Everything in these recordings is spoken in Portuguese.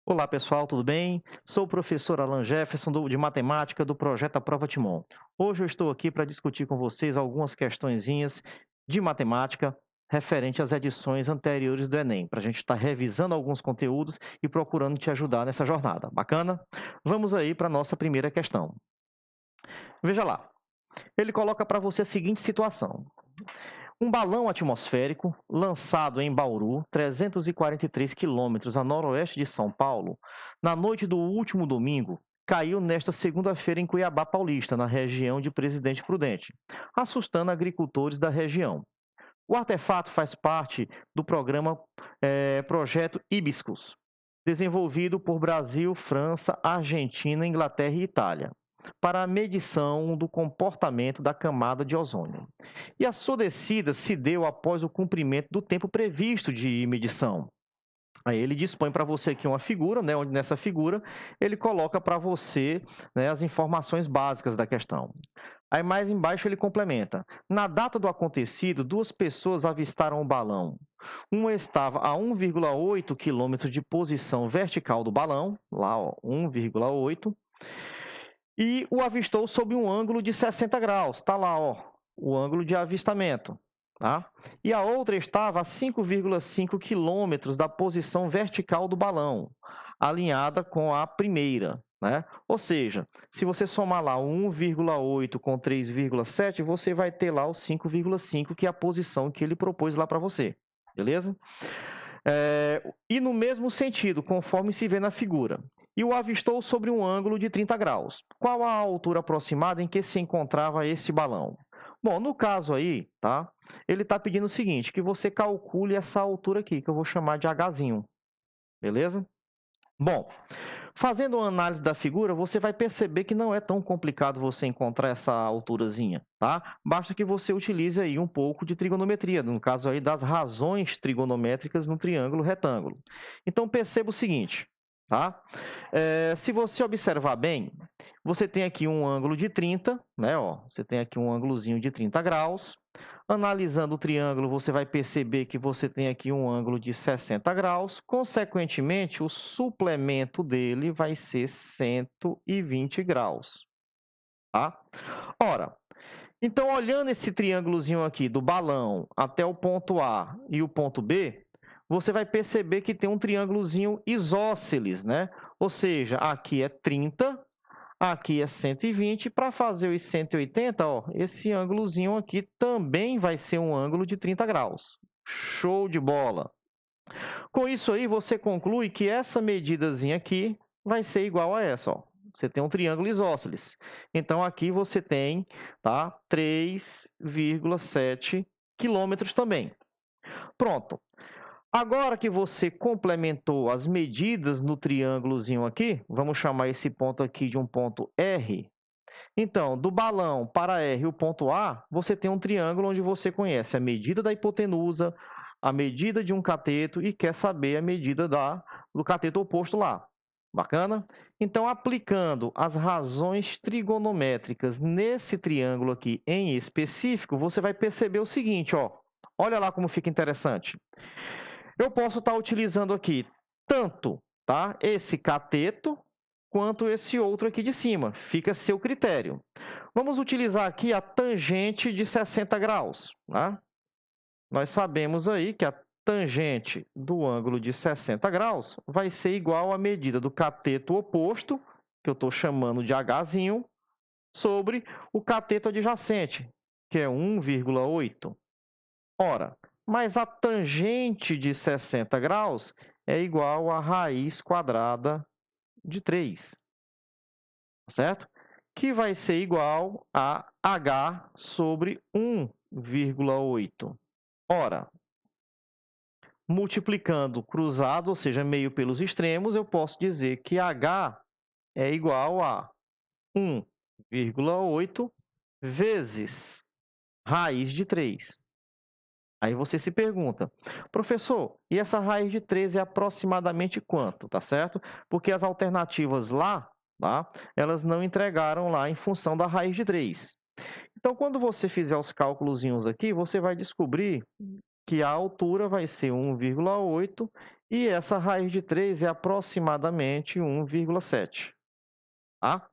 Olá pessoal, tudo bem? Sou o professor Alan Jefferson de matemática do projeto A Prova Timon. Hoje eu estou aqui para discutir com vocês algumas questõezinhas de matemática referente às edições anteriores do Enem, para a gente estar revisando alguns conteúdos e procurando te ajudar nessa jornada. Bacana? Vamos aí para a nossa primeira questão. Veja lá, ele coloca para você a seguinte situação. Um balão atmosférico lançado em Bauru, 343 quilômetros a noroeste de São Paulo, na noite do último domingo, caiu nesta segunda-feira em Cuiabá Paulista, na região de Presidente Prudente, assustando agricultores da região. O artefato faz parte do programa Projeto Hibiscus, desenvolvido por Brasil, França, Argentina, Inglaterra e Itália, para a medição do comportamento da camada de ozônio. E a sua descida se deu após o cumprimento do tempo previsto de medição. Aí ele dispõe para você aqui uma figura, né, onde nessa figura ele coloca para você, né, as informações básicas da questão. Aí mais embaixo ele complementa: na data do acontecido, duas pessoas avistaram o balão. Uma estava a 1,8 quilômetros de posição vertical do balão, lá ó, 1,8, e o avistou sob um ângulo de 60 graus. Está lá, ó, o ângulo de avistamento. Tá? E a outra estava a 5,5 quilômetros da posição vertical do balão, alinhada com a primeira. Né? Ou seja, se você somar lá 1,8 com 3,7, você vai ter lá o 5,5, que é a posição que ele propôs lá para você. Beleza? E no mesmo sentido, conforme se vê na figura, e o avistou sobre um ângulo de 30 graus. Qual a altura aproximada em que se encontrava esse balão? Bom, no caso aí, tá? Ele está pedindo o seguinte, que você calcule essa altura aqui, que eu vou chamar de Hzinho, beleza? Bom, fazendo uma análise da figura, você vai perceber que não é tão complicado você encontrar essa alturazinha, tá? Basta que você utilize aí um pouco de trigonometria, no caso aí das razões trigonométricas no triângulo retângulo. Então, perceba o seguinte, tá? Se você observar bem, você tem aqui um ângulo de 30, né? Ó, você tem aqui um ângulozinho de 30 graus. Analisando o triângulo, você vai perceber que você tem aqui um ângulo de 60 graus. Consequentemente, o suplemento dele vai ser 120 graus. Tá? Ora, então, olhando esse triângulozinho aqui, do balão até o ponto A e o ponto B, você vai perceber que tem um triângulozinho isósceles, né? Ou seja, aqui é 30, aqui é 120. Para fazer os 180, ó, esse ângulozinho aqui também vai ser um ângulo de 30 graus. Show de bola! Com isso aí, você conclui que essa medidazinha aqui vai ser igual a essa, ó. Você tem um triângulo isósceles. Então, aqui você tem, tá, 3,7 quilômetros também. Pronto. Agora que você complementou as medidas no triângulozinho aqui, vamos chamar esse ponto aqui de um ponto R. Então, do balão para R, o ponto A, você tem um triângulo onde você conhece a medida da hipotenusa, a medida de um cateto e quer saber a medida do cateto oposto lá. Bacana? Então, aplicando as razões trigonométricas nesse triângulo aqui em específico, você vai perceber o seguinte, ó. Olha lá como fica interessante. Eu posso estar utilizando aqui tanto, tá, esse cateto quanto esse outro aqui de cima. Fica a seu critério. Vamos utilizar aqui a tangente de 60 graus. Tá? Nós sabemos aí que a tangente do ângulo de 60 graus vai ser igual à medida do cateto oposto, que eu estou chamando de Hzinho, sobre o cateto adjacente, que é 1,8. Ora, mas a tangente de 60 graus é igual à raiz quadrada de 3, certo? Que vai ser igual a h sobre 1,8. Ora, multiplicando cruzado, ou seja, meio pelos extremos, eu posso dizer que h é igual a 1,8 vezes raiz de 3. Aí você se pergunta, professor, e essa raiz de 3 é aproximadamente quanto, tá certo? Porque as alternativas lá, tá? Elas não entregaram lá em função da raiz de 3. Então, quando você fizer os cálculos aqui, você vai descobrir que a altura vai ser 1,8 E essa raiz de 3 é aproximadamente 1,7. Tá?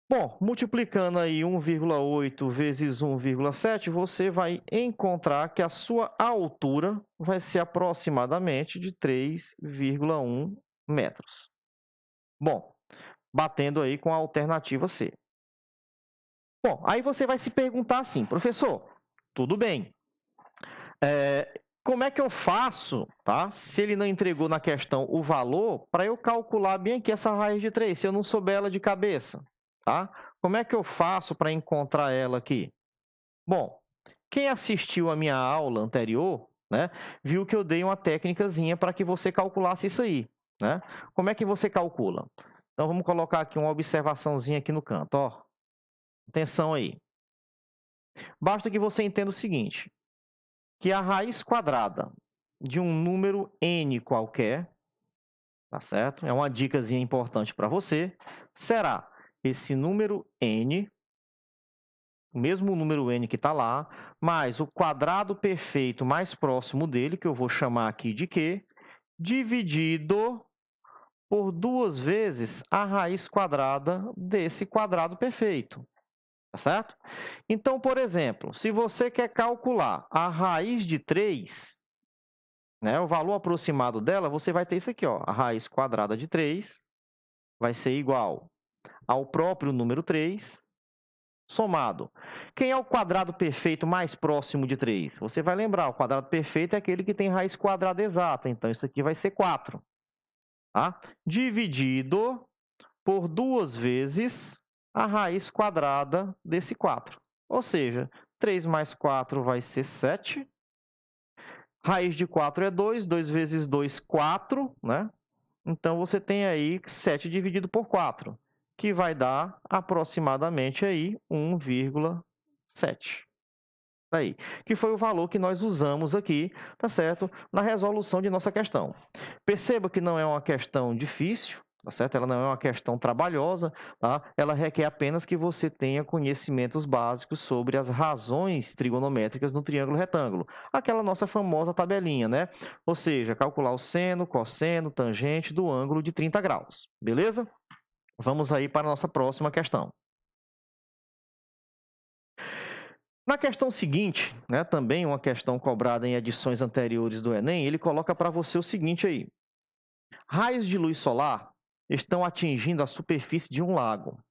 Bom, multiplicando aí 1,8 vezes 1,7, você vai encontrar que a sua altura vai ser aproximadamente de 3,1 metros. Bom, batendo aí com a alternativa C. Bom, aí você vai se perguntar assim, professor, tudo bem, como é que eu faço, tá? Se ele não entregou na questão o valor, para eu calcular bem aqui essa raiz de 3, se eu não souber ela de cabeça, tá? Como é que eu faço para encontrar ela aqui? Bom, quem assistiu a minha aula anterior, né, viu que eu dei uma técnicazinha para que você calculasse isso aí, né? Como é que você calcula? Então, vamos colocar aqui uma observaçãozinha aqui no canto, ó. Atenção aí. Basta que você entenda o seguinte, que a raiz quadrada de um número n qualquer, tá certo? É uma dicasinha importante para você, será esse número n, o mesmo número n que está lá, mais o quadrado perfeito mais próximo dele, que eu vou chamar aqui de Q, dividido por 2 vezes a raiz quadrada desse quadrado perfeito. Tá certo? Então, por exemplo, se você quer calcular a raiz de 3, né, o valor aproximado dela, você vai ter isso aqui, ó, a raiz quadrada de 3 vai ser igual ao próprio número 3, somado. Quem é o quadrado perfeito mais próximo de 3? Você vai lembrar, o quadrado perfeito é aquele que tem raiz quadrada exata, então isso aqui vai ser 4. Tá? Dividido por 2 vezes a raiz quadrada desse 4. Ou seja, 3 mais 4 vai ser 7. Raiz de 4 é 2, 2 vezes 2, 4, né? Então, você tem aí 7 dividido por 4, que vai dar aproximadamente aí 1,7. Aí, que foi o valor que nós usamos aqui, tá certo? Na resolução de nossa questão. Perceba que não é uma questão difícil, tá certo? Ela não é uma questão trabalhosa, tá? Ela requer apenas que você tenha conhecimentos básicos sobre as razões trigonométricas no triângulo retângulo. Aquela nossa famosa tabelinha, né? Ou seja, calcular o seno, cosseno, tangente do ângulo de 30 graus. Beleza? Vamos aí para a nossa próxima questão. Na questão seguinte, né, também uma questão cobrada em edições anteriores do Enem, ele coloca para você o seguinte aí. Raios de luz solar estão atingindo a superfície de um lago,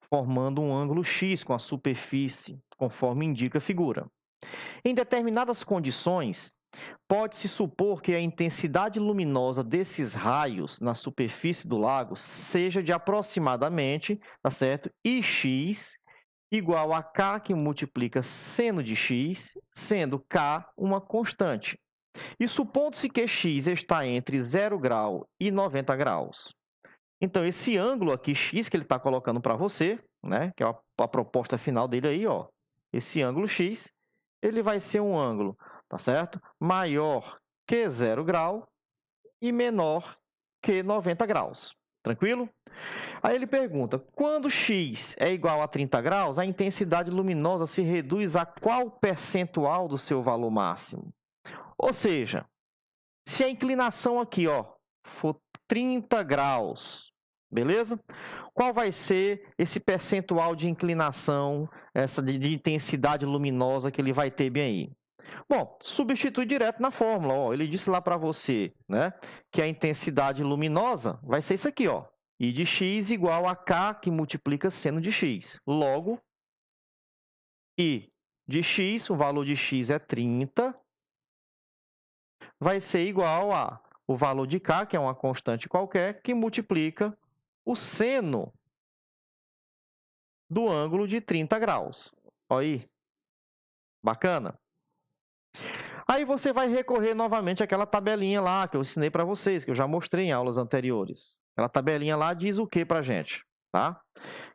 formando um ângulo X com a superfície, conforme indica a figura. Em determinadas condições, pode-se supor que a intensidade luminosa desses raios na superfície do lago seja de aproximadamente, tá certo? Ix igual a K que multiplica seno de x, sendo K uma constante. E supondo-se que x está entre 0 grau e 90 graus. Então, esse ângulo aqui, x, que ele está colocando para você, né, que é a proposta final dele aí, ó, esse ângulo x, ele vai ser um ângulo, tá certo? Maior que 0 grau e menor que 90 graus. Tranquilo? Aí ele pergunta, quando x é igual a 30 graus, a intensidade luminosa se reduz a qual percentual do seu valor máximo? Ou seja, se a inclinação aqui ó, for 30 graus, beleza? Qual vai ser esse percentual de inclinação, essa de intensidade luminosa que ele vai ter bem aí? Bom, substitui direto na fórmula. Ó, ele disse lá para você, né, que a intensidade luminosa vai ser isso aqui, ó. I de x igual a K, que multiplica seno de x. Logo, I de x, o valor de x é 30, vai ser igual a o valor de K, que é uma constante qualquer, que multiplica o seno do ângulo de 30 graus. Olha aí. Bacana? Aí você vai recorrer novamente àquela tabelinha lá que eu ensinei para vocês, que eu já mostrei em aulas anteriores. Aquela tabelinha lá diz o que para a gente? Tá?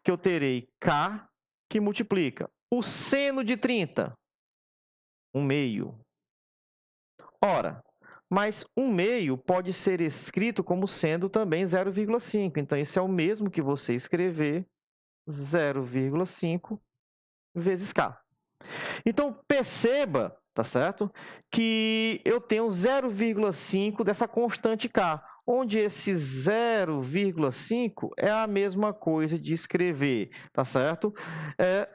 Que eu terei K que multiplica o seno de 30, 1/2. Ora, mas 1/2 pode ser escrito como sendo também 0,5. Então, isso é o mesmo que você escrever 0,5 vezes K. Então, perceba, tá certo? Que eu tenho 0,5 dessa constante K, onde esse 0,5 é a mesma coisa de escrever, tá certo?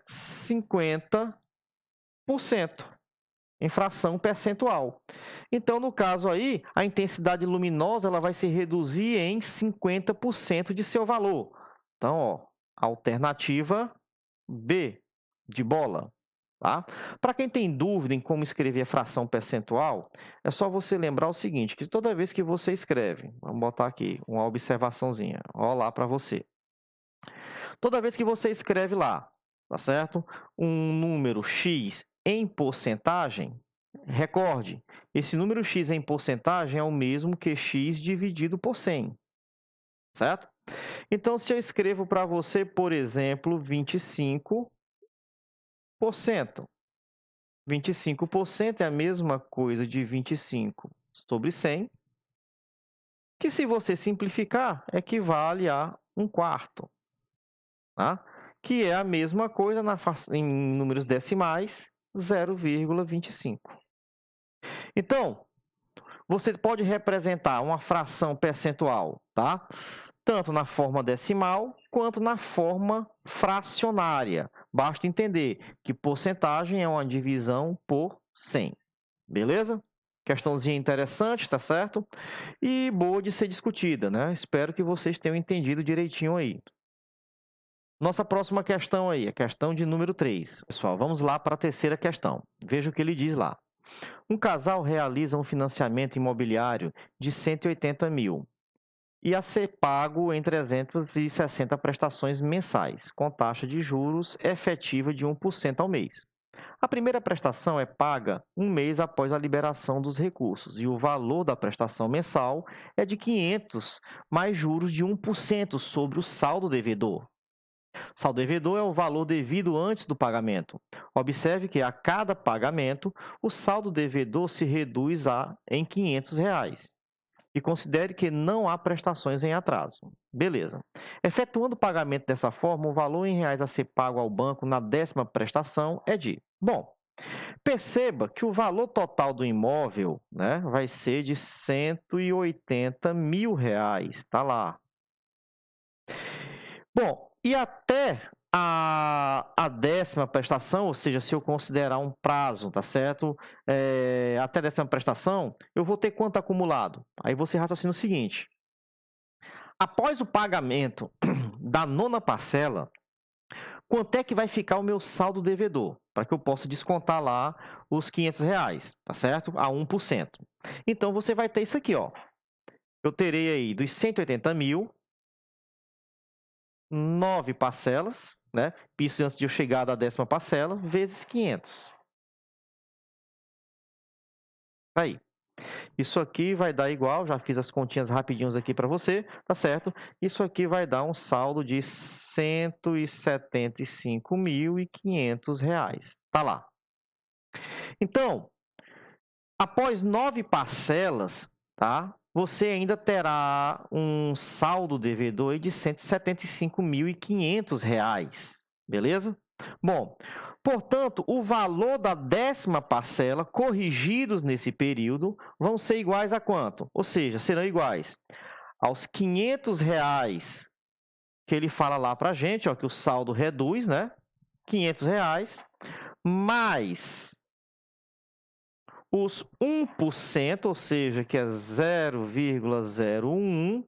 50% em fração percentual. Então, no caso aí, a intensidade luminosa ela vai se reduzir em 50% de seu valor. Então, ó, alternativa B, de bola. Tá? Para quem tem dúvida em como escrever a fração percentual, é só você lembrar o seguinte, que toda vez que você escreve, vamos botar aqui uma observaçãozinha, ó lá para você. Toda vez que você escreve lá, tá certo? Um número x em porcentagem, recorde, esse número x em porcentagem é o mesmo que x dividido por 100, certo? Então, se eu escrevo para você, por exemplo, 25%, 25% é a mesma coisa de 25 sobre 100, que se você simplificar, equivale a 1/4, tá? Que é a mesma coisa em números decimais, 0,25. Então, você pode representar uma fração percentual, tá? Tanto na forma decimal quanto na forma fracionária. Basta entender que porcentagem é uma divisão por 100. Beleza? Questãozinha interessante, tá certo? E boa de ser discutida, né? Espero que vocês tenham entendido direitinho aí. Nossa próxima questão aí, a questão de número 3. Pessoal, vamos lá para a terceira questão. Veja o que ele diz lá. Um casal realiza um financiamento imobiliário de 180 mil e a ser pago em 360 prestações mensais, com taxa de juros efetiva de 1% ao mês. A primeira prestação é paga um mês após a liberação dos recursos e o valor da prestação mensal é de 500 mais juros de 1% sobre o saldo devedor. Saldo devedor é o valor devido antes do pagamento. Observe que a cada pagamento, o saldo devedor se reduz em R$ 500. E considere que não há prestações em atraso. Beleza. Efetuando o pagamento dessa forma, o valor em reais a ser pago ao banco na 10ª prestação é de... Bom, perceba que o valor total do imóvel, né, vai ser de R$ 180 mil. Está lá. Bom, e até a 10ª prestação, ou seja, se eu considerar um prazo, tá certo? Até a 10ª prestação, eu vou ter quanto acumulado? Aí você raciocina o seguinte. Após o pagamento da 9ª parcela, quanto é que vai ficar o meu saldo devedor? Para que eu possa descontar lá os R$ 500, tá certo? A 1%. Então, você vai ter isso aqui, ó. Eu terei aí dos 180 mil, 9 parcelas, né? Isso antes de eu chegar da 10ª parcela, vezes 500. Aí. Isso aqui vai dar igual, já fiz as continhas rapidinhos aqui para você, tá certo? Isso aqui vai dar um saldo de R$ 175.500. Tá lá. Então, após 9 parcelas, tá? Você ainda terá um saldo devedor de R$ 175.500, beleza? Bom, portanto, o valor da 10ª parcela, corrigidos nesse período, vão ser iguais a quanto? Ou seja, serão iguais aos R$ 500 que ele fala lá para a gente, ó, que o saldo reduz, né? R$ 500, mais os 1%, ou seja, que é 0,01,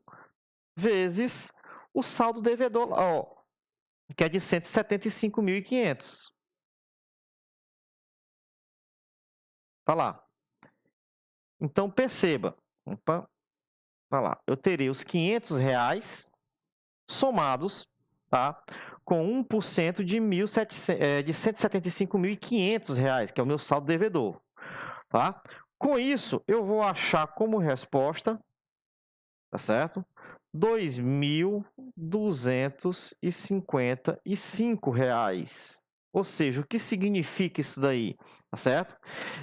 vezes o saldo devedor, ó, que é de R$ 175.500. Tá lá. Então, perceba. Opa, tá lá. Eu terei os R$ 500 somados, tá? Com 1% de R$ 175.500, que é o meu saldo devedor. Tá? Com isso, eu vou achar como resposta, tá certo? R$ 2.255. Ou seja, o que significa isso daí? Tá certo?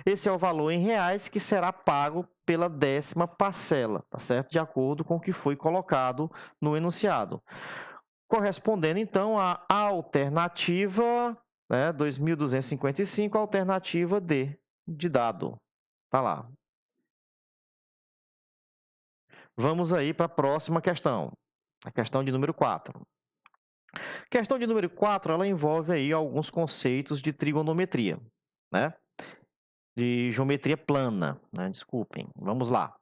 Esse é o valor em reais que será pago pela 10ª parcela, tá certo? De acordo com o que foi colocado no enunciado. Correspondendo, então, à alternativa, né, 2.255, alternativa D. de dado. Tá lá. Vamos aí para a próxima questão. A questão de número 4. A questão de número 4, ela envolve aí alguns conceitos de trigonometria, né? De geometria plana, né? Desculpem. Vamos lá.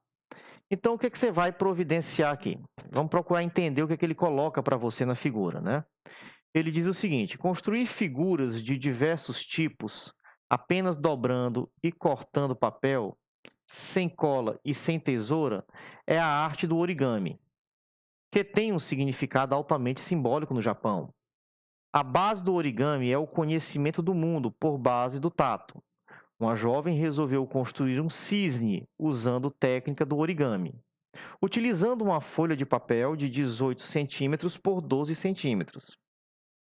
Então, o que você vai providenciar aqui? Vamos procurar entender o que ele coloca para você na figura, né? Ele diz o seguinte: construir figuras de diversos tipos, apenas dobrando e cortando papel, sem cola e sem tesoura, é a arte do origami, que tem um significado altamente simbólico no Japão. A base do origami é o conhecimento do mundo por base do tato. Uma jovem resolveu construir um cisne usando técnica do origami, utilizando uma folha de papel de 18 centímetros por 12 centímetros.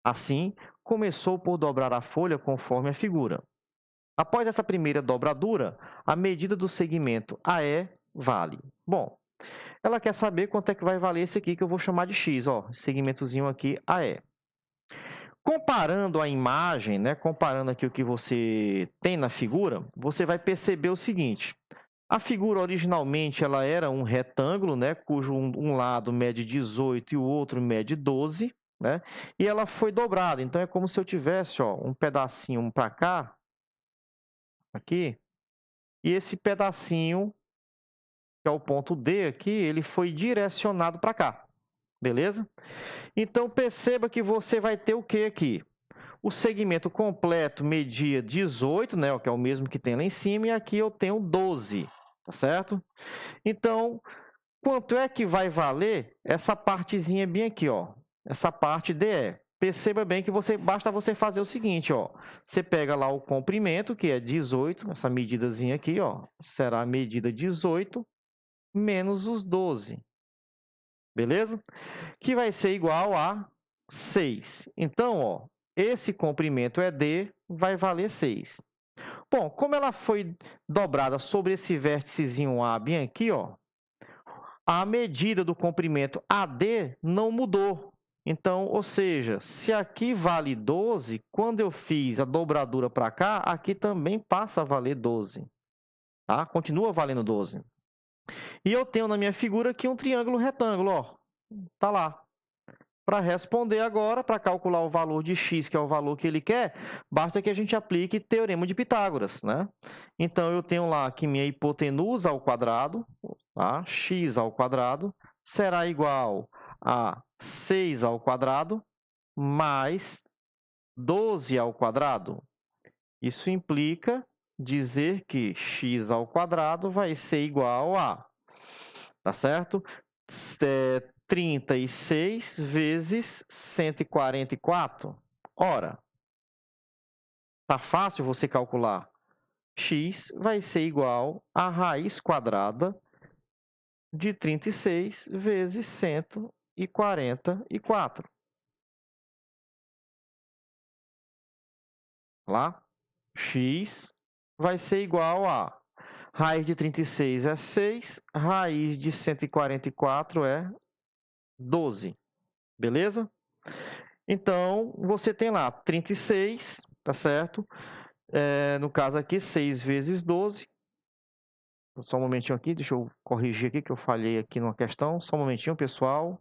Assim, começou por dobrar a folha conforme a figura. Após essa primeira dobradura, a medida do segmento AE vale. Bom, ela quer saber quanto é que vai valer esse aqui que eu vou chamar de X, ó, segmentozinho aqui AE. Comparando a imagem, né, comparando aqui o que você tem na figura, você vai perceber o seguinte: a figura originalmente ela era um retângulo, né, cujo um lado mede 18 e o outro mede 12, né? E ela foi dobrada. Então é como se eu tivesse, ó, um pedacinho para cá, aqui, e esse pedacinho, que é o ponto D aqui, ele foi direcionado para cá. Beleza? Então perceba que você vai ter o que aqui? O segmento completo media 18, né, que é o mesmo que tem lá em cima, e aqui eu tenho 12, tá certo? Então, quanto é que vai valer essa partezinha bem aqui, ó? Essa parte DE. Perceba bem que basta você fazer o seguinte, ó. Você pega lá o comprimento, que é 18, essa medidazinha aqui, ó, será a medida 18 menos os 12. Beleza? Que vai ser igual a 6. Então, ó, esse comprimento é D, vai valer 6. Bom, como ela foi dobrada sobre esse vérticezinho A bem aqui, ó, a medida do comprimento AD não mudou. Então, ou seja, se aqui vale 12, quando eu fiz a dobradura para cá, aqui também passa a valer 12. Tá? Continua valendo 12. E eu tenho na minha figura aqui um triângulo retângulo, ó. Tá lá. Para responder agora, para calcular o valor de x, que é o valor que ele quer, basta que a gente aplique teorema de Pitágoras, né? Então, eu tenho lá que minha hipotenusa ao quadrado, tá? X ao quadrado, será igual a 6 ao quadrado mais 12 ao quadrado. Isso implica dizer que x ao quadrado vai ser igual a, tá certo? 36 vezes 144. Ora, tá fácil você calcular. X vai ser igual a raiz quadrada de 36 vezes 144. Lá, x vai ser igual a raiz de 36 é 6, raiz de 144 é 12. Beleza? Então, você tem lá 36, tá certo? No caso aqui, 6 vezes 12. Só um momentinho aqui, deixa eu corrigir aqui que eu falhei aqui numa questão. Só um momentinho, pessoal.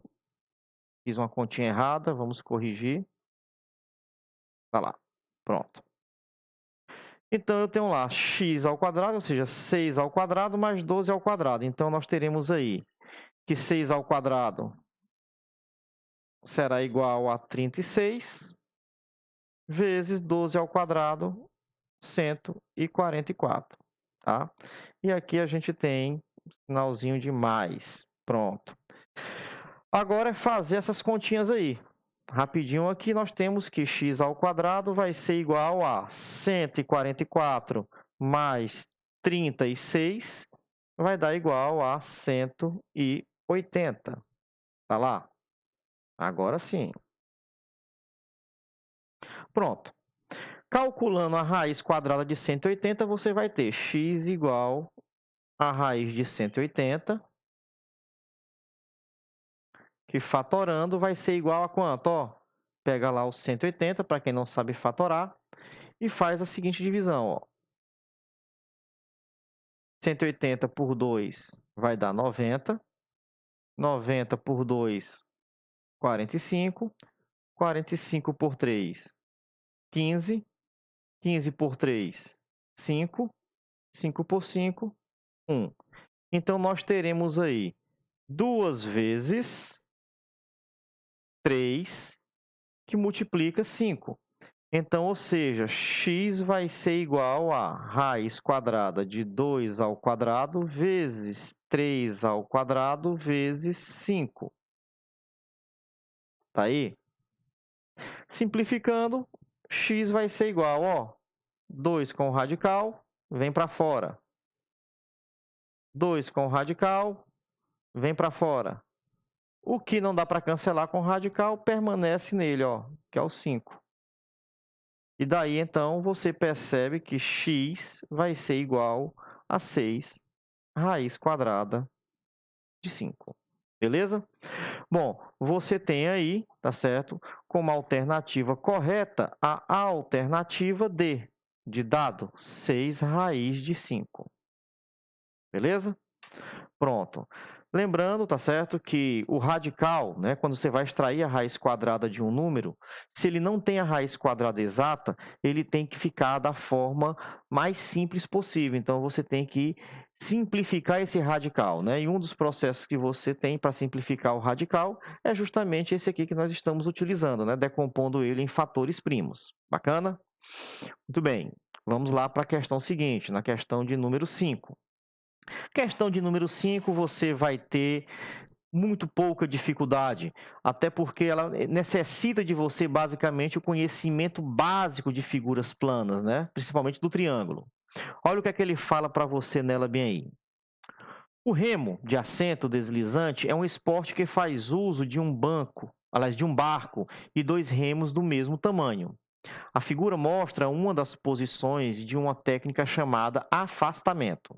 Fiz uma continha errada, vamos corrigir. Tá lá, pronto. Então, eu tenho lá x ao quadrado, ou seja, 6 ao quadrado mais 12 ao quadrado. Então, nós teremos aí que 6 ao quadrado será igual a 36 vezes 12 ao quadrado, 144. Tá? E aqui a gente tem um sinalzinho de mais. Pronto. Agora é fazer essas continhas aí. Rapidinho aqui nós temos que x ao quadrado vai ser igual a 144 mais 36 vai dar igual a 180. Tá lá? Agora sim. Pronto. Calculando a raiz quadrada de 180, você vai ter x igual a raiz de 180, que fatorando vai ser igual a quanto? Ó, pega lá o 180, para quem não sabe fatorar, e faz a seguinte divisão, ó. 180 por 2 vai dar 90. 90 por 2, 45. 45 por 3, 15. 15 por 3, 5. 5 por 5, 1. Então, nós teremos aí 2 vezes 3, que multiplica 5. Então, ou seja, x vai ser igual a raiz quadrada de 2 ao quadrado vezes 3 ao quadrado vezes 5. Tá aí? Simplificando, x vai ser igual, ó, 2 com o radical, vem para fora. 2 com o radical, vem para fora. O que não dá para cancelar com o radical permanece nele, ó, que é o 5. E daí, então, você percebe que x vai ser igual a 6 raiz quadrada de 5. Beleza? Bom, você tem aí, tá certo, como alternativa correta a alternativa D, de dado 6 raiz de 5. Beleza? Pronto. Lembrando, tá certo, que o radical, né, quando você vai extrair a raiz quadrada de um número, se ele não tem a raiz quadrada exata, ele tem que ficar da forma mais simples possível. Então, você tem que simplificar esse radical, né? E um dos processos que você tem para simplificar o radical é justamente esse aqui que nós estamos utilizando, né? Decompondo ele em fatores primos. Bacana? Muito bem. Vamos lá para a questão seguinte, na questão de número 5. Questão de número 5, você vai ter muito pouca dificuldade, até porque ela necessita de você, basicamente, o conhecimento básico de figuras planas, né? Principalmente do triângulo. Olha o que é que ele fala para você nela bem aí. O remo de assento deslizante é um esporte que faz uso de um banco, aliás, de um barco e 2 remos do mesmo tamanho. A figura mostra uma das posições de uma técnica chamada afastamento.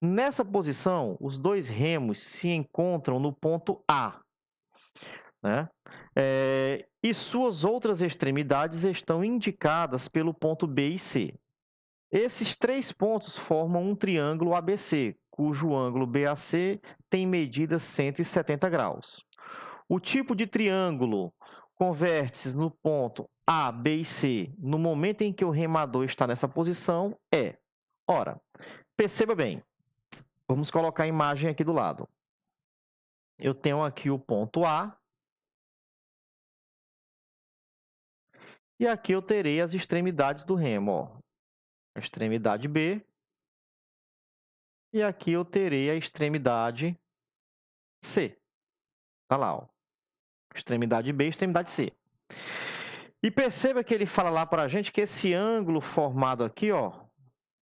Nessa posição, os 2 remos se encontram no ponto A, né? E suas outras extremidades estão indicadas pelo ponto B e C. Esses 3 pontos formam um triângulo ABC, cujo ângulo BAC tem medida 170 graus. O tipo de triângulo com vértices no ponto A, B e C, no momento em que o remador está nessa posição, é... Ora, perceba bem, vamos colocar a imagem aqui do lado. Eu tenho aqui o ponto A, e aqui eu terei as extremidades do remo, ó. A extremidade B, e aqui eu terei a extremidade C. Tá lá, ó. Extremidade B e extremidade C. E perceba que ele fala lá para a gente que esse ângulo formado aqui, ó,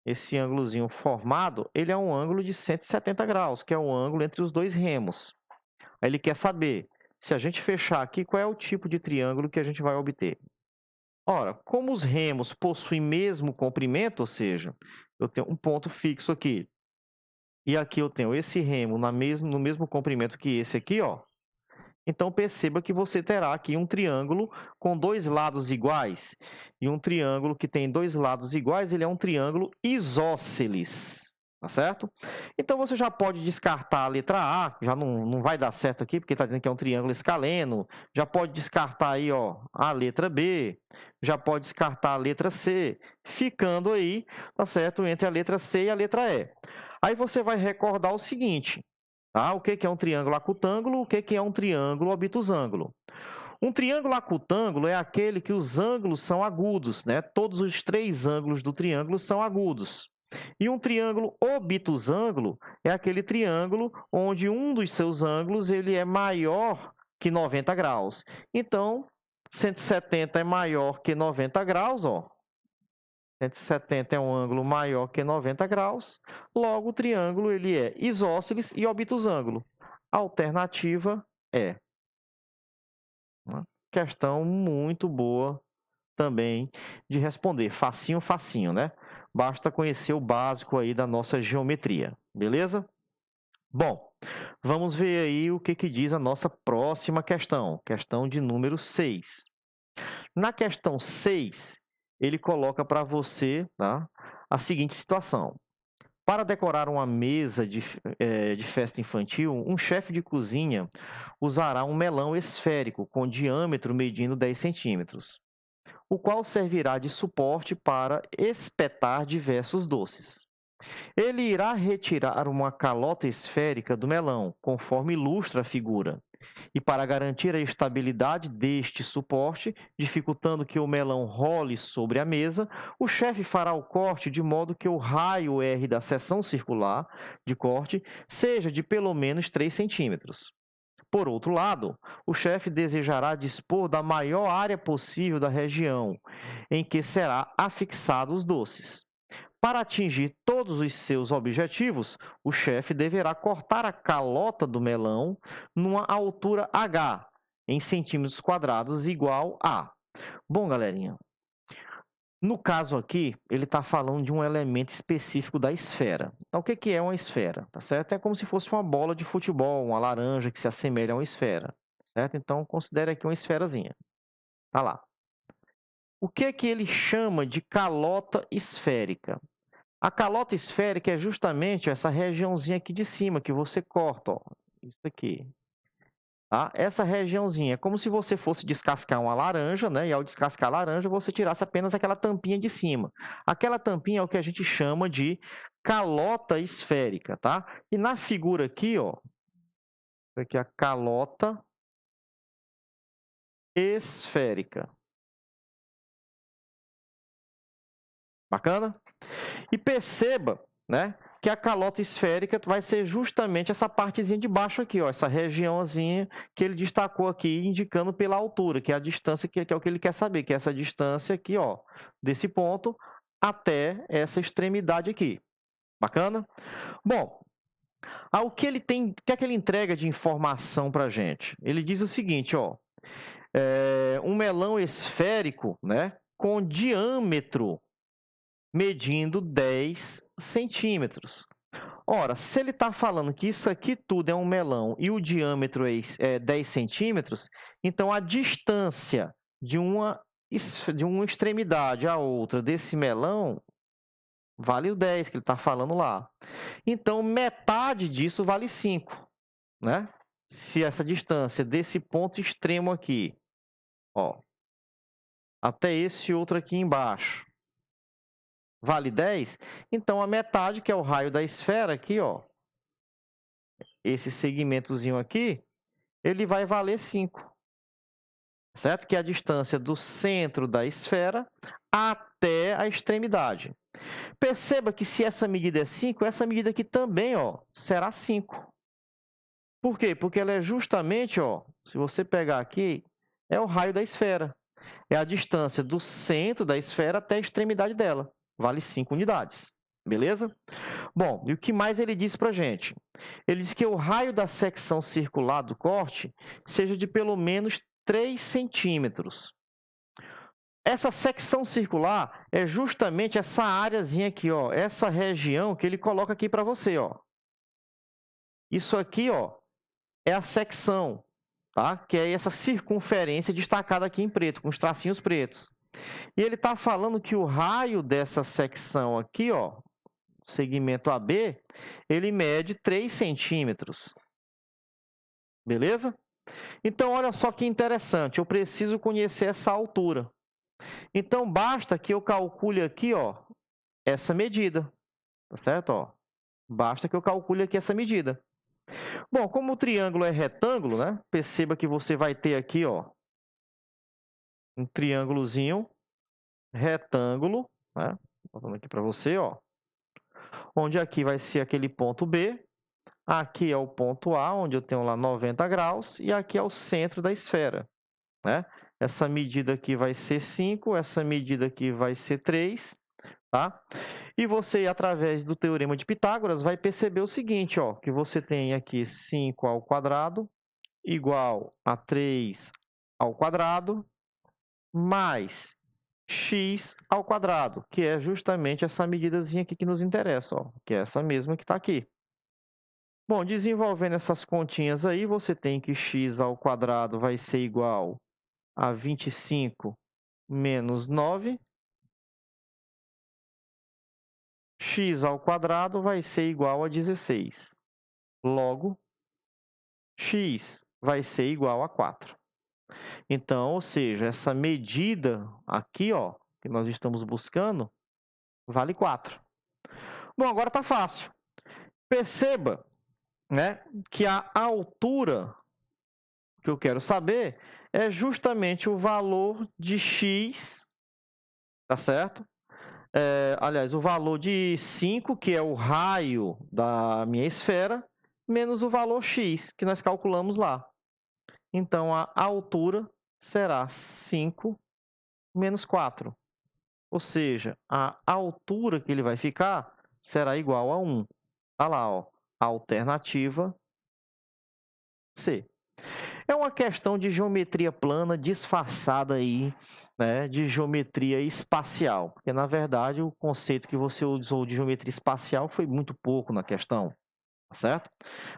esse ângulozinho formado, ele é um ângulo de 170 graus, que é o ângulo entre os 2 remos. Aí ele quer saber, se a gente fechar aqui, qual é o tipo de triângulo que a gente vai obter. Ora, como os remos possuem mesmo comprimento, ou seja, eu tenho um ponto fixo aqui, e aqui eu tenho esse remo no mesmo comprimento que esse aqui, ó. Então, perceba que você terá aqui um triângulo com 2 lados iguais. E um triângulo que tem 2 lados iguais, ele é um triângulo isósceles. Tá certo? Então, você já pode descartar a letra A, já não vai dar certo aqui, porque está dizendo que é um triângulo escaleno. Já pode descartar aí, ó, a letra B. Já pode descartar a letra C, ficando aí, tá certo, entre a letra C e a letra E. Aí você vai recordar o seguinte, tá? O que é um triângulo acutângulo? O que é um triângulo obtusângulo? Um triângulo acutângulo é aquele que os ângulos são agudos, né? Todos os 3 ângulos do triângulo são agudos. E um triângulo obtusângulo é aquele triângulo onde um dos seus ângulos ele é maior que 90 graus. Então, 170 é maior que 90 graus, ó. 170 é um ângulo maior que 90 graus, logo o triângulo ele é isósceles e obtusângulo. A alternativa é. Uma questão muito boa também de responder, facinho, facinho, né? Basta conhecer o básico aí da nossa geometria, beleza? Bom, vamos ver aí o que diz a nossa próxima questão de número 6. Na questão 6, ele coloca para você, tá, a seguinte situação. Para decorar uma mesa de festa infantil, um chefe de cozinha usará um melão esférico com diâmetro medindo 10 centímetros, o qual servirá de suporte para espetar diversos doces. Ele irá retirar uma calota esférica do melão, conforme ilustra a figura, e para garantir a estabilidade deste suporte, dificultando que o melão role sobre a mesa, o chefe fará o corte de modo que o raio R da seção circular de corte seja de pelo menos 3 centímetros. Por outro lado, o chefe desejará dispor da maior área possível da região em que será afixado os doces. Para atingir todos os seus objetivos, o chefe deverá cortar a calota do melão numa altura H, em centímetros quadrados, igual a. Bom, galerinha, no caso aqui, ele está falando de um elemento específico da esfera. Então, o que é uma esfera? Tá certo? É como se fosse uma bola de futebol, uma laranja que se assemelha a uma esfera. Certo? Então, considere aqui uma esferazinha. Tá lá. O que ele chama de calota esférica? A calota esférica é justamente essa regiãozinha aqui de cima que você corta, ó. Isso aqui. Tá? Essa regiãozinha é como se você fosse descascar uma laranja, né? E ao descascar a laranja, você tirasse apenas aquela tampinha de cima. Aquela tampinha é o que a gente chama de calota esférica, tá? E na figura aqui, ó, aqui é a calota esférica. Bacana? E perceba, né, que a calota esférica vai ser justamente essa partezinha de baixo aqui, ó, essa regiãozinha que ele destacou aqui, indicando pela altura, que é a distância que é o que ele quer saber, que é essa distância aqui, ó, desse ponto até essa extremidade aqui. Bacana? Bom, o que ele tem, o que é que ele entrega de informação para a gente? Ele diz o seguinte, ó, um melão esférico, né, com diâmetro medindo 10 centímetros. Ora, se ele está falando que isso aqui tudo é um melão e o diâmetro é 10 centímetros, então a distância de uma extremidade à outra desse melão vale o 10 que ele está falando lá. Então, metade disso vale 5, né? Se essa distância desse ponto extremo aqui, ó, até esse outro aqui embaixo, vale 10, então a metade, que é o raio da esfera aqui, ó, esse segmentozinho aqui, ele vai valer 5, certo? Que é a distância do centro da esfera até a extremidade. Perceba que se essa medida é 5, essa medida aqui também, ó, será 5. Por quê? Porque ela é justamente, ó, se você pegar aqui, é o raio da esfera. É a distância do centro da esfera até a extremidade dela. Vale 5 unidades. Beleza? Bom, e o que mais ele disse para a gente? Ele diz que o raio da secção circular do corte seja de pelo menos 3 centímetros. Essa secção circular é justamente essa áreazinha aqui, ó, essa região que ele coloca aqui para você, ó. Isso aqui, ó, é a secção, tá? Que é essa circunferência destacada aqui em preto, com os tracinhos pretos. E ele está falando que o raio dessa secção aqui, ó, segmento AB, ele mede 3 centímetros. Beleza? Então, olha só que interessante, eu preciso conhecer essa altura. Então, basta que eu calcule aqui, ó, essa medida, tá certo? Ó, basta que eu calcule aqui essa medida. Bom, como o triângulo é retângulo, né? Perceba que você vai ter aqui, ó, um triângulozinho retângulo, né? Vou falando aqui para você, ó, onde aqui vai ser aquele ponto B, aqui é o ponto A, onde eu tenho lá 90 graus, e aqui é o centro da esfera, né? Essa medida aqui vai ser 5, essa medida aqui vai ser 3, tá? E você, através do teorema de Pitágoras, vai perceber o seguinte, ó, que você tem aqui 5 ao quadrado igual a 3 ao quadrado mais x ao quadrado, que é justamente essa medidazinha aqui que nos interessa, ó, que é essa mesma que está aqui. Bom, desenvolvendo essas continhas aí, você tem que x ao quadrado vai ser igual a 25 menos 9. x ao quadrado vai ser igual a 16. Logo, x vai ser igual a 4. Então, ou seja, essa medida aqui, ó, que nós estamos buscando, vale 4. Bom, agora está fácil. Perceba, né, que a altura que eu quero saber é justamente o valor de x, tá certo? Aliás, o valor de 5, que é o raio da minha esfera, menos o valor x, que nós calculamos lá. Então, a altura será 5 menos 4. Ou seja, a altura que ele vai ficar será igual a 1. Está lá, ó, alternativa C. É uma questão de geometria plana disfarçada aí, né, de geometria espacial. Porque, na verdade, o conceito que você usou de geometria espacial foi muito pouco na questão, tá certo?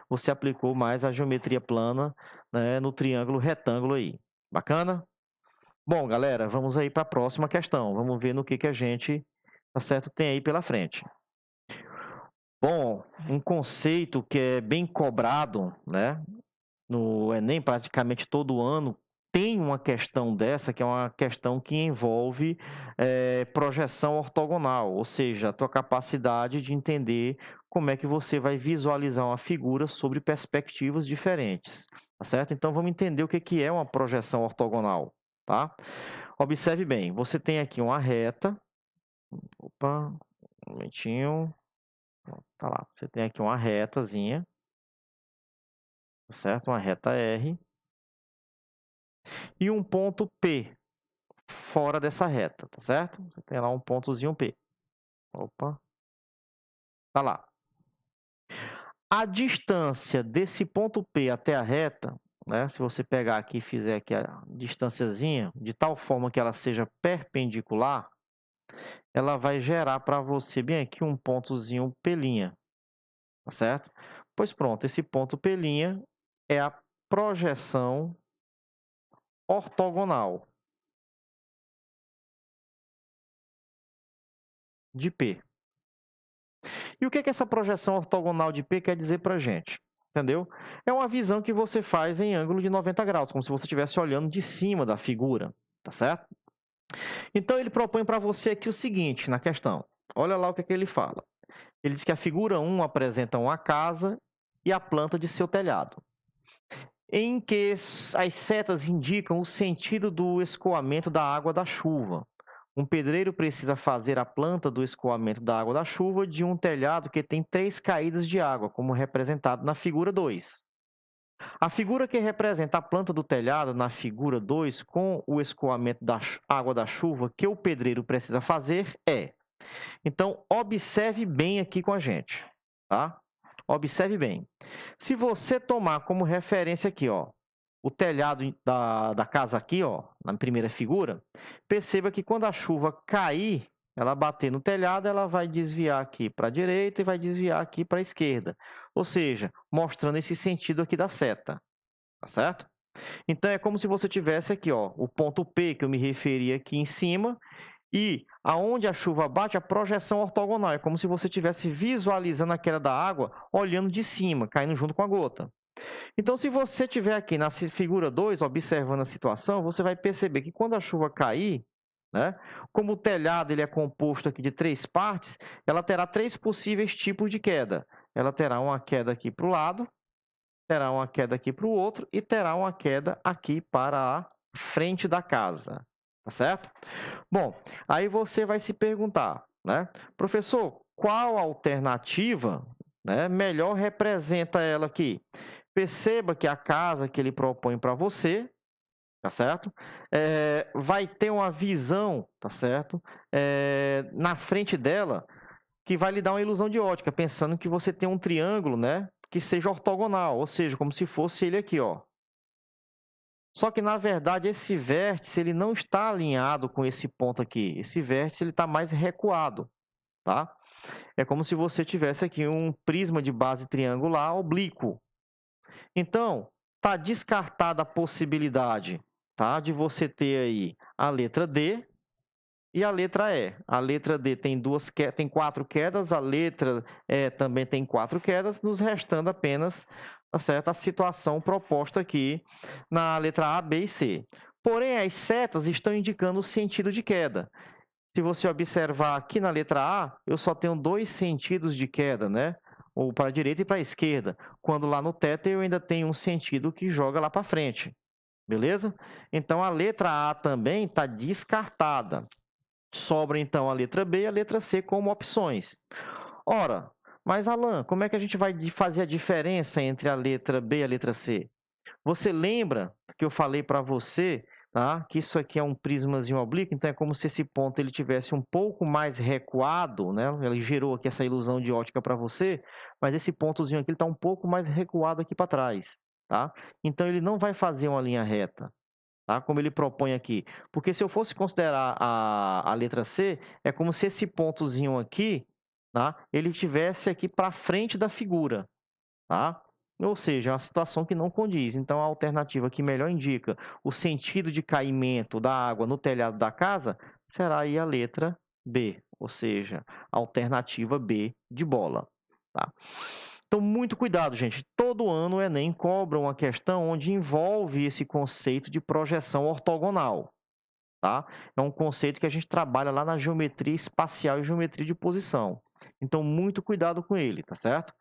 Você aplicou mais a geometria plana, né, no triângulo retângulo aí. Bacana? Bom, galera, vamos aí para a próxima questão. Vamos ver no que a gente, tá certo, tem aí pela frente. Bom, um conceito que é bem cobrado, né, no Enem praticamente todo ano, tem uma questão dessa, que é uma questão que envolve projeção ortogonal, ou seja, a tua capacidade de entender como é que você vai visualizar uma figura sobre perspectivas diferentes, tá certo? Então, vamos entender o que é uma projeção ortogonal, tá? Observe bem, você tem aqui uma reta, opa, um momentinho, tá lá, você tem aqui uma retazinha, tá certo? Uma reta R, e um ponto P fora dessa reta, tá certo? Você tem lá um pontozinho P. Opa, tá lá. A distância desse ponto P até a reta, né? Se você pegar aqui e fizer aqui a distânciazinha, de tal forma que ela seja perpendicular, ela vai gerar para você bem aqui um pontozinho P', tá certo? Pois pronto, esse ponto P' é a projeção ortogonal de P. E o que essa projeção ortogonal de P quer dizer para a gente? Entendeu? É uma visão que você faz em ângulo de 90 graus, como se você estivesse olhando de cima da figura, tá certo? Então, ele propõe para você aqui o seguinte na questão. Olha lá o que ele fala. Ele diz que a figura 1 apresenta uma casa e a planta de seu telhado, em que as setas indicam o sentido do escoamento da água da chuva. Um pedreiro precisa fazer a planta do escoamento da água da chuva de um telhado que tem 3 caídas de água, como representado na figura 2. A figura que representa a planta do telhado na figura 2, com o escoamento da água da chuva que o pedreiro precisa fazer é. Então, observe bem aqui com a gente, tá? Observe bem. Se você tomar como referência aqui, ó, o telhado da casa aqui, ó, na primeira figura, perceba que quando a chuva cair, ela bater no telhado, ela vai desviar aqui para a direita e vai desviar aqui para a esquerda. Ou seja, mostrando esse sentido aqui da seta, tá certo? Então, é como se você tivesse aqui, ó, o ponto P, que eu me referi aqui em cima, e aonde a chuva bate, a projeção ortogonal. É como se você estivesse visualizando a queda da água, olhando de cima, caindo junto com a gota. Então, se você estiver aqui na figura 2, observando a situação, você vai perceber que quando a chuva cair, né, como o telhado ele é composto aqui de 3 partes, ela terá 3 possíveis tipos de queda. Ela terá uma queda aqui para o lado, terá uma queda aqui para o outro e terá uma queda aqui para a frente da casa, tá certo? Bom, aí você vai se perguntar, né, professor, qual alternativa, né, melhor representa ela aqui? Perceba que a casa que ele propõe para você, tá certo? Vai ter uma visão, tá certo? Na frente dela, que vai lhe dar uma ilusão de ótica, pensando que você tem um triângulo, né, que seja ortogonal, ou seja, como se fosse ele aqui, ó. Só que, na verdade, esse vértice ele não está alinhado com esse ponto aqui. Esse vértice ele está mais recuado, tá? É como se você tivesse aqui um prisma de base triangular oblíquo. Então, está descartada a possibilidade, tá, de você ter aí a letra D, e a letra E. A letra D tem 4 quedas, a letra E também tem 4 quedas, nos restando apenas, tá certo, a situação proposta aqui na letra A, B e C. Porém, as setas estão indicando o sentido de queda. Se você observar aqui na letra A, eu só tenho 2 sentidos de queda, né? Ou para a direita e para a esquerda, quando lá no teto eu ainda tenho um sentido que joga lá para frente, beleza? Então a letra A também está descartada. Sobra então a letra B e a letra C como opções. Ora, mas Alan, como é que a gente vai fazer a diferença entre a letra B e a letra C? Você lembra que eu falei para você, tá, que isso aqui é um prismazinho oblíquo, então é como se esse ponto ele tivesse um pouco mais recuado, né? Ele gerou aqui essa ilusão de ótica para você, mas esse pontozinho aqui está um pouco mais recuado aqui para trás, tá? Então ele não vai fazer uma linha reta, tá? Como ele propõe aqui. Porque se eu fosse considerar a letra C, é como se esse pontozinho aqui, tá, ele tivesse aqui para frente da figura, tá? Ou seja, é uma situação que não condiz. Então, a alternativa que melhor indica o sentido de caimento da água no telhado da casa será aí a letra B, ou seja, a alternativa B de bola, tá? Então, muito cuidado, gente. Todo ano o Enem cobra uma questão onde envolve esse conceito de projeção ortogonal, tá? É um conceito que a gente trabalha lá na geometria espacial e geometria de posição. Então, muito cuidado com ele, tá certo?